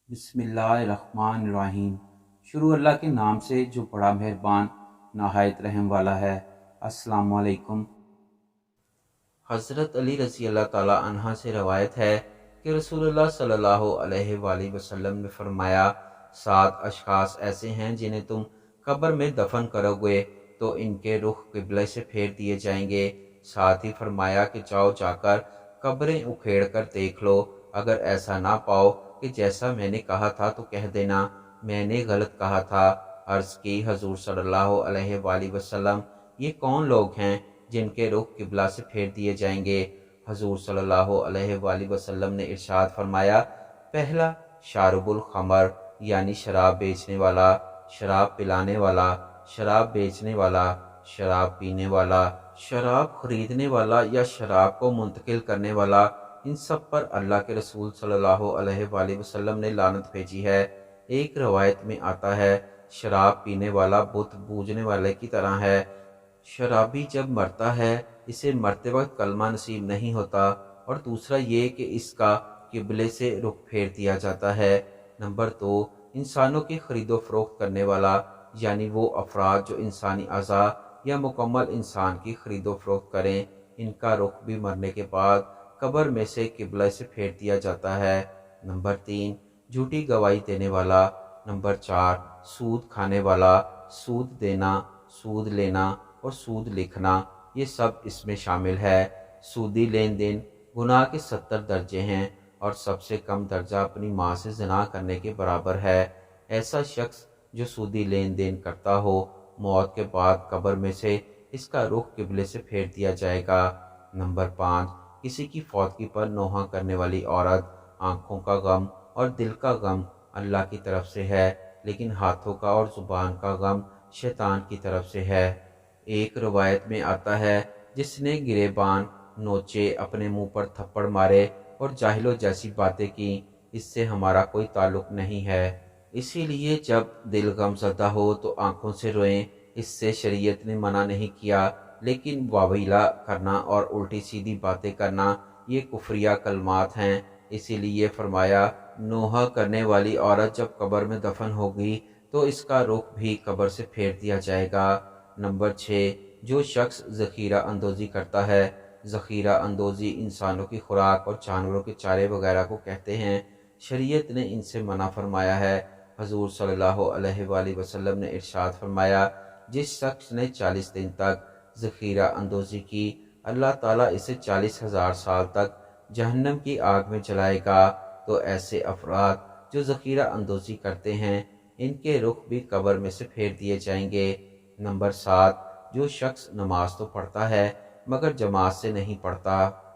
बिस्मिल्लाहिर्रहमानिर्रहीम। शुरू अल्लाह के नाम से जो बड़ा मेहरबान नहायत रहम वाला है। अस्सलाम वालेकुम। हज़रत अली रज़ी अल्लाह ताला अन्हा से रवायत है कि रसूलुल्लाह सल्लल्लाहु अलैहि वसल्लम ने फरमाया, 7 अशखास ऐसे हैं जिन्हें तुम कब्र में दफन करोगे तो इनके रुख किबले से फेर दिए जाएंगे। साथ ही फरमाया कि जाओ जाकर कब्रें उखेड़ कर देख लो, अगर ऐसा ना पाओ कि जैसा मैंने कहा था तो कह देना मैंने गलत कहा था। अर्ज़ की, हजूर सल्लल्लाहु अलैहि वसल्लम, ये कौन लोग हैं जिनके रुख किबला से फेर दिए जाएंगे? हजूर सल्लल्लाहु अलैहि वसल्लम ने इरशाद फरमाया, पहला शारबुल खमर यानी शराब बेचने वाला, शराब पिलाने वाला, शराब बेचने वाला, शराब पीने वाला, शराब खरीदने वाला या शराब को मुंतकिल करने वाला, इन सब पर अल्लाह के रसूल सल्लल्लाहु अलैहि वसल्लम ने लानत भेजी है। एक रवायत में आता है, शराब पीने वाला बुत पूजने वाले की तरह है। शराबी जब मरता है इसे मरते वक्त कलमा नसीब नहीं होता, और दूसरा ये कि इसका किबले से रुख फेर दिया जाता है। नंबर 2, इंसानों की खरीदो फरोख्त करने वाला, यानी वो अफराद जो इंसानी अज़ा या मुकम्मल इंसान की खरीदो फरोख्त करें, इनका रुख भी मरने के बाद कब्र में से किबला से फेर दिया जाता है। नंबर 3, झूठी गवाही देने वाला। नंबर 4, सूद खाने वाला। सूद देना, सूद लेना और सूद लिखना, ये सब इसमें शामिल है। सूदी लेन देन गुनाह के 70 दर्जे हैं और सबसे कम दर्जा अपनी माँ से ज़िना करने के बराबर है। ऐसा शख्स जो सूदी लेन देन करता हो, मौत के बाद कब्र में से इसका रुख किबले से फेर दिया जाएगा। नंबर 5, किसी की फौतगी पर नोहा करने वाली औरत। आंखों का गम और दिल का गम अल्लाह की तरफ से है, लेकिन हाथों का और ज़ुबान का गम शैतान की तरफ से है। एक रवायत में आता है, जिसने गिरेबान नोचे, अपने मुंह पर थप्पड़ मारे और जाहिलों जैसी बातें की, इससे हमारा कोई ताल्लुक नहीं है। इसीलिए जब दिल गमज़दा हो तो आंखों से रोएं, इससे शरीयत ने मना नहीं किया। लेकिन वावीला करना और उल्टी सीधी बातें करना, ये कुफरिया कलमात हैं। इसीलिए फरमाया, नोहा करने वाली औरत जब कब्र में दफन होगी तो इसका रुख भी कब्र से फेर दिया जाएगा। नंबर 6, जो शख्स ज़ख़ीरा अंदोज़ी करता है। ज़ख़ीरा अंदोज़ी इंसानों की खुराक और जानवरों के चारे वगैरह को कहते हैं। शरीयत ने इनसे मना फरमाया है। हजूर सल्लल्लाहु अलैहि वसल्लम ने इरशाद फरमाया, जिस शख्स ने 40 दिन तक ज़ख़ीरा अंदोज़ी की, अल्लाह ताला इसे 40,000 साल तक जहन्नम की आग में जलाएगा। तो ऐसे अफराद जो ज़ख़ीरा अंदोज़ी करते हैं, इनके रुख भी कब्र में से फेर दिए जाएंगे। नंबर 7, जो शख्स नमाज तो पढ़ता है मगर जमात से नहीं पढ़ता।